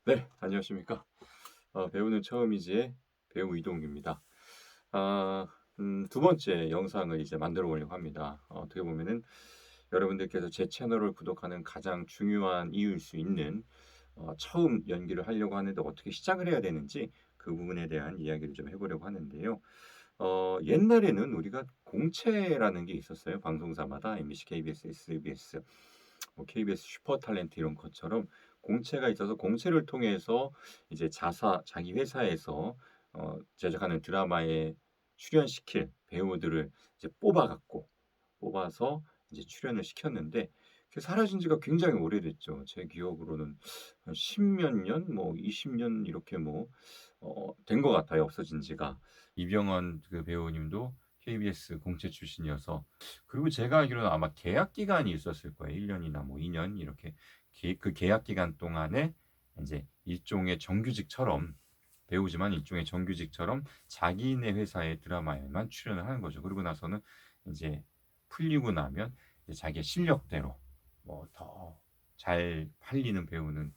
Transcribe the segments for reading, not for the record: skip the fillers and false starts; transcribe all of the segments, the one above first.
네, 안녕하십니까. 배우는 처음이지의 배우 이동규입니다. 아, 두 번째 영상을 이제 만들어 보려고 합니다. 어떻게 보면은 여러분들께서 제 채널을 구독하는 가장 중요한 이유일 수 있는 처음 연기를 하려고 하는데 어떻게 시작을 해야 되는지 그 부분에 대한 이야기를 좀 해보려고 하는데요. 옛날에는 우리가 공채라는 게 있었어요. 방송사마다 MBC, KBS, SBS, 뭐 KBS 슈퍼 탤런트 이런 것처럼 공채가 있어서 공채를 통해서 이제 자기 회사에서 제작하는 드라마에 출연시킬 배우들을 이제 뽑아서 이제 출연을 시켰는데 그게 사라진 지가 굉장히 오래됐죠. 제 기억으로는 한 10몇 년, 뭐 20년 이렇게 뭐 된 것 같아요, 없어진 지가. 이병헌 그 배우님도 KBS 공채 출신이어서, 그리고 제가 알기로는 아마 계약 기간이 있었을 거예요. 1 년이나 뭐 2년 이렇게 그 계약 기간 동안에 인제 일종의 정규직처럼, 배우지만 일종의 정규직처럼 자기네 회사의 드라마에만 출연을 하는 거죠. 그러고 나서는 인제 풀리고 나면 이제 자기의 실력대로 뭐 더 잘 팔리는 배우는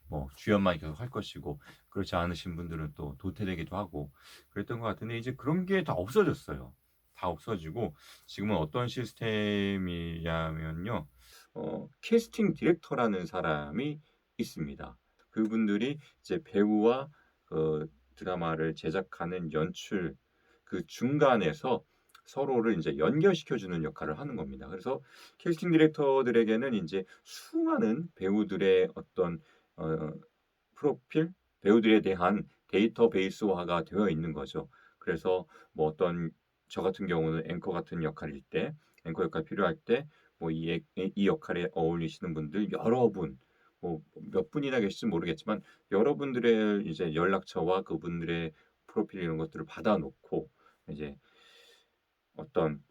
뭐 주연만 계속 할 것이고, 그렇지 않으신 분들은 또 도태되기도 하고 그랬던 것 같은데, 이제 그런 게 다 없어졌어요. 다 없어지고 지금은 어떤 시스템이냐면요. 캐스팅 디렉터라는 사람이 있습니다. 그분들이 이제 배우와 드라마를 제작하는 연출 그 중간에서 서로를 인제 연결시켜 주는 역할을 하는 겁니다. 그래서 캐스팅 디렉터들에게는 인제 수많은 배우들의 어떤 어 프로필, 배우들에 대한 데이터베이스화가 되어 있는 거죠. 그래서 뭐 저 같은 경우는 앵커 같은 역할일 때, 앵커 역할 필요할 때 뭐 이 역할에 어울리시는 분들 여러 분, 뭐 몇 분이나 계실지 모르겠지만 여러분들의 이제 연락처와 그분들의 프로필 이런 것들을 받아 놓고, 이제 어떤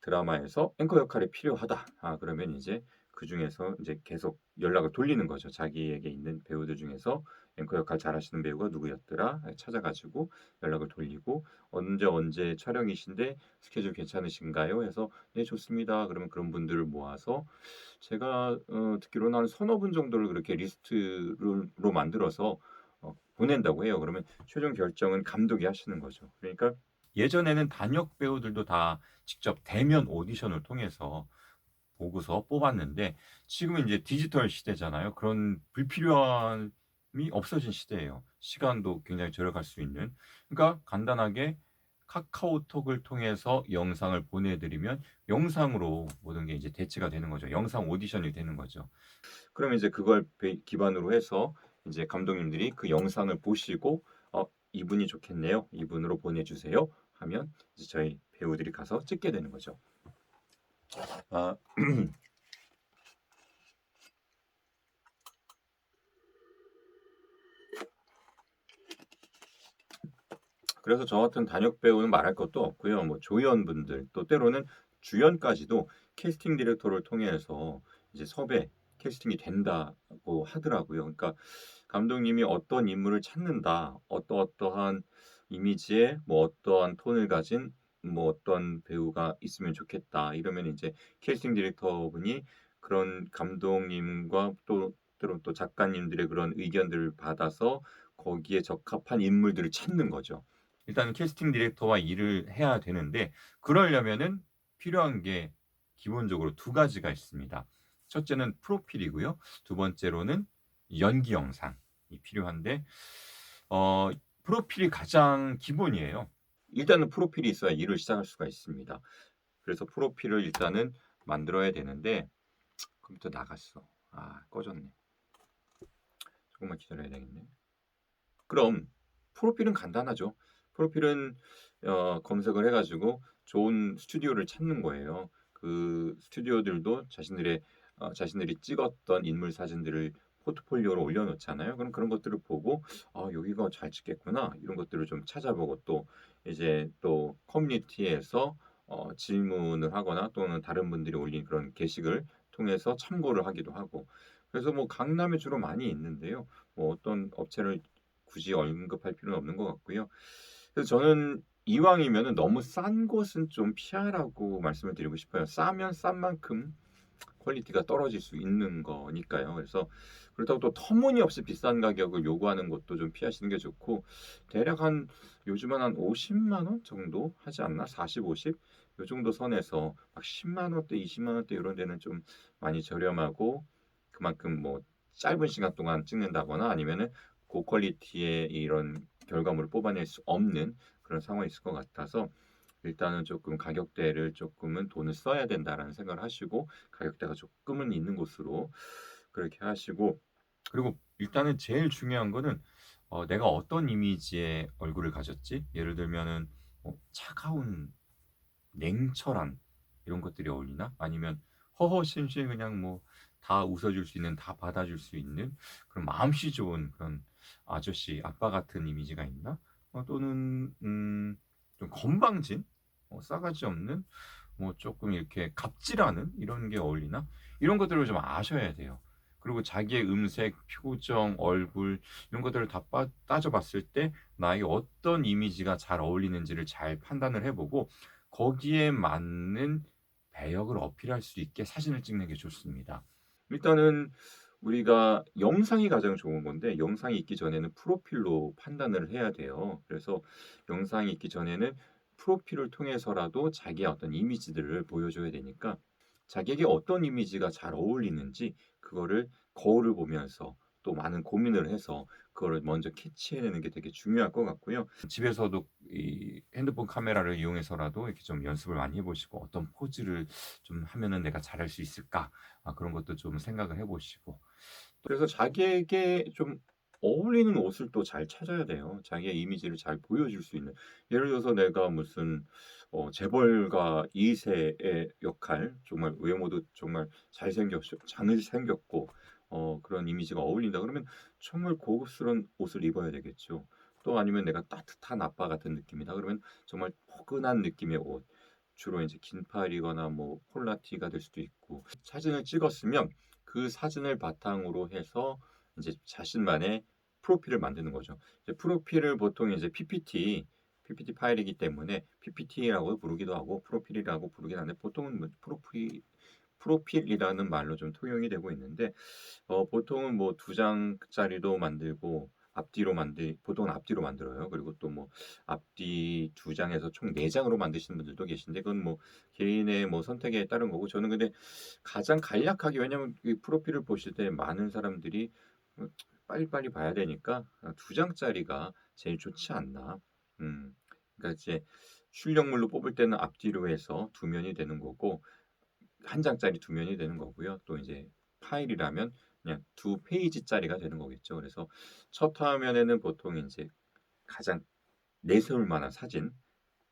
드라마에서 앵커 역할이 필요하다. 그러면 이제 그중에서 이제 계속 연락을 돌리는 거죠. 자기에게 있는 배우들 중에서 앵커 역할 잘하시는 배우가 누구였더라. 찾아 가지고 연락을 돌리고 언제 촬영이신데 스케줄 괜찮으신가요?" 해서 "네, 좋습니다." 그러면 그런 분들을 모아서 제가 듣기로는 한 서너 분 정도를 그렇게 리스트로 만들어서 보낸다고 해요. 그러면 최종 결정은 감독이 하시는 거죠. 그러니까 예전에는 단역 배우들도 다 직접 대면 오디션을 통해서 보고서 뽑았는데, 지금은 이제 디지털 시대잖아요. 그런 불필요함이 없어진 시대예요. 시간도 굉장히 절약할 수 있는. 그러니까 간단하게 카카오톡을 통해서 영상을 보내 드리면 영상으로 모든 게 이제 대체가 되는 거죠. 영상 오디션이 되는 거죠. 그러면 이제 그걸 기반으로 해서 이제 감독님들이 그 영상을 보시고 이분이 좋겠네요. 이분으로 보내주세요." 하면 이제 저희 배우들이 가서 찍게 되는 거죠. 아, 그래서 저 같은 단역 배우는 말할 것도 없고요. 뭐 조연분들, 또 때로는 주연까지도 캐스팅 디렉터를 통해서 이제 섭외, 캐스팅이 된다고 하더라고요. 그러니까 감독님이 어떤 인물을 찾는다, 어떠어떠한 이미지에 뭐 어떠한 톤을 가진 뭐 어떤 배우가 있으면 좋겠다, 이러면 이제 캐스팅 디렉터분이 그런 감독님과 또 때로는 또 작가님들의 그런 의견들을 받아서 거기에 적합한 인물들을 찾는 거죠. 일단은 캐스팅 디렉터와 일을 해야 되는데, 그러려면은 필요한 게 기본적으로 두 가지가 있습니다. 첫째는 프로필이고요. 두 번째로는 연기 영상이 필요한데, 어 프로필이 가장 기본이에요. 일단은 프로필이 있어야 일을 시작할 수가 있습니다. 그래서 프로필을 일단은 만들어야 되는데, 컴퓨터 나갔어. 꺼졌네. 조금만 기다려야 되겠네. 그럼 프로필은 간단하죠. 프로필은 검색을 해 가지고 좋은 스튜디오를 찾는 거예요. 그 스튜디오들도 자신들이 찍었던 인물 사진들을 포트폴리오로 올려 놓잖아요. 그럼 그런 것들을 보고 '아, 여기가 잘 찍겠구나.' 이런 것들을 좀 찾아보고, 또 이제 또 커뮤니티에서 질문을 하거나 또는 다른 분들이 올린 그런 게시글 통해서 참고를 하기도 하고. 그래서 뭐 강남에 주로 많이 있는데요. 뭐 어떤 업체를 굳이 언급할 필요는 없는 것 같고요. 그래서 저는 이왕이면은 너무 싼 곳은 좀 피하라고 말씀을 드리고 싶어요. 싸면 싼 만큼 퀄리티가 떨어질 수 있는 거니까요. 그래서 그렇다고 또 터무니없이 비싼 가격을 요구하는 것도 좀 피하시는 게 좋고, 대략 한 요즘은 한 50만 원 정도 하지 않나? 40, 50 요 정도 선에서 막 10만 원대, 20만 원대 요런 데는 좀 많이 저렴하고, 그만큼 뭐 짧은 시간 동안 찍는다거나 아니면은 고퀄리티의 이런 결과물을 뽑아낼 수 없는 그런 상황이 있을 것 같아서, 일단은 조금 '가격대를 쪼끔은 돈을 써야 된다.'라는 생각을 하시고, 가격대가 쪼끔은 있는 곳으로 그렇게 하시고, 그리고 일단은 제일 중요한 거는 내가 어떤 이미지의 얼굴을 가졌지? 예를 들면은 차가운 냉철한 이런 것들이 어울리나? 아니면 허허실실 그냥 뭐 다 웃어 줄 수 있는, 다 받아 줄 수 있는 그런 마음씨 좋은 그런 아저씨, 아빠 같은 이미지가 있나? 또는 좀 건방진, 싸가지 없는, 뭐 쪼끔 이렇게 갑질하는 이런 게 어울리나? 이런 것들을 좀 아셔야 돼요. 그리고 자기의 음색, 표정, 얼굴 이런 것들을 다 따져 봤을 때 나에게 어떤 이미지가 잘 어울리는지를 잘 판단을 해 보고, 거기에 맞는 배역을 어필할 수 있게 사진을 찍는 게 좋습니다. 일단은 우리가 영상이 가장 좋은 건데, 영상이 있기 전에는 프로필로 판단을 해야 돼요. 그래서 영상이 있기 전에는 프로필을 통해서라도 자기의 어떤 이미지들을 보여줘야 되니까, 자기에게 어떤 이미지가 잘 어울리는지 그거를 거울을 보면서 또 많은 고민을 해서 그거를 먼저 캐치해내는 게 되게 중요할 것 같고요. 집에서도 이 핸드폰 카메라를 이용해서라도 이렇게 좀 연습을 많이 해 보시고, '어떤 포즈를 좀 하면은 내가 잘할 수 있을까?' 그런 것도 좀 생각을 해 보시고, 그래서 자기에게 좀 어울리는 옷을 또 잘 찾아야 돼요. 자기의 이미지를 잘 보여줄 수 있는. 예를 들어서 내가 무슨 재벌가 2 세의 역할, 정말 외모도 정말 잘생겼고 그런 이미지가 어울린다 그러면 정말 고급스러운 옷을 입어야 되겠죠. 또 아니면 내가 따뜻한 아빠 같은 느낌이다 그러면 정말 포근한 느낌의 옷. 주로 이제 긴팔이거나 뭐 폴라티가 될 수도 있고. 사진을 찍었으면 그 사진을 바탕으로 해서 이제 자신만의 프로필을 만드는 거죠. 이제 프로필을 보통 이제 PPT 파일이기 때문에 PPT라고 부르기도 하고 프로필이라고 부르긴 하는데, 보통은 뭐 프로필이라는 말로 좀 통용이 되고 있는데, 보통은 뭐 2 장짜리도 만들고 보통은 앞뒤로 만들어요. 그리고 또 뭐 앞뒤 2 장에서 총 4 장으로 만드시는 분들도 계신데, 그건 뭐 개인의 뭐 선택에 따른 거고, 저는 근데 가장 간략하게, 왜냐면 이 프로필을 보실 때 많은 사람들이 빨리빨리 봐야 되니까 2 장짜리가 제일 좋지 않나. 그러니까 이제 출력물로 뽑을 때는 앞뒤로 해서 2 면이 되는 거고, 1 장짜리 2 면이 되는 거고요. 또 이제 파일이라면 그냥 2 페이지짜리가 되는 거겠죠. 그래서 첫 화면에는 보통 인제 가장 내세울 만한 사진,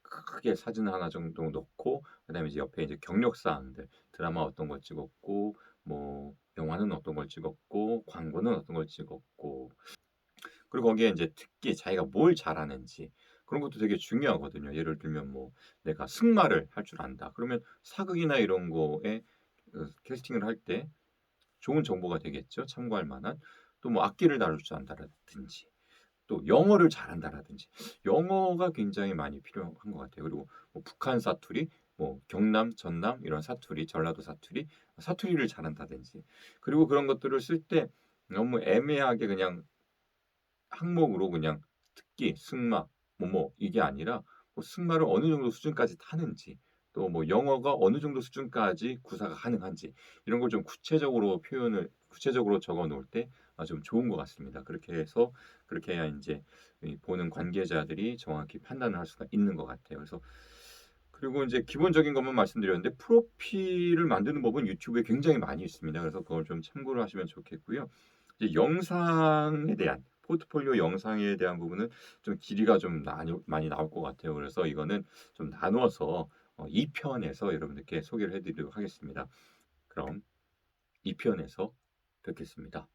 크게 사진 하나 정도 넣고, 그다음에 이제 옆에 이제 경력 사항들, 드라마 어떤 걸 찍었고, 뭐 영화는 어떤 걸 찍었고, 광고는 어떤 걸 찍었고, 그리고 거기에 인제 특기, 자기가 뭘 잘하는지 그런 것도 되게 중요하거든요. 예를 들면 뭐 '내가 승마를 할 줄 안다.' 그러면 사극이나 이런 거에 캐스팅을 할 때 좋은 정보가 되겠죠, 참고할 만한. 또 뭐 악기를 다룰 줄 안다라든지, 또 영어를 잘한다라든지, 영어가 굉장히 많이 필요한 것 같아요. 그리고 뭐 북한 사투리, 뭐 경남, 전남 이런 사투리, 전라도 사투리, 사투리를 잘한다든지. 그리고 그런 것들을 쓸 때 너무 애매하게 그냥 항목으로 그냥 특기, 승마, 뭐뭐 이게 아니라 뭐 승마를 어느 정도 수준까지 타는지, 또 뭐 영어가 어느 정도 수준까지 구사가 가능한지, 이런 걸 좀 구체적으로 적어 놓을 때 좀 좋은 것 같습니다. 그렇게 해서 그렇게 해야 인제 이 보는 관계자들이 정확히 판단을 할 수가 있는 것 같아요. 그래서, 그리고 인제 기본적인 것만 말씀드렸는데, 프로필을 만드는 법은 유튜브에 굉장히 많이 있습니다. 그래서 그걸 좀 참고를 하시면 좋겠고요. 이제 영상에 대한, 포트폴리오 영상에 대한 부분은 좀 길이가 좀 많이 나올 것 같아요. 그래서 이거는 좀 나누어서 2 편에서 여러분들께 소개를 해 드리도록 하겠습니다. 그럼 2 편에서 뵙겠습니다.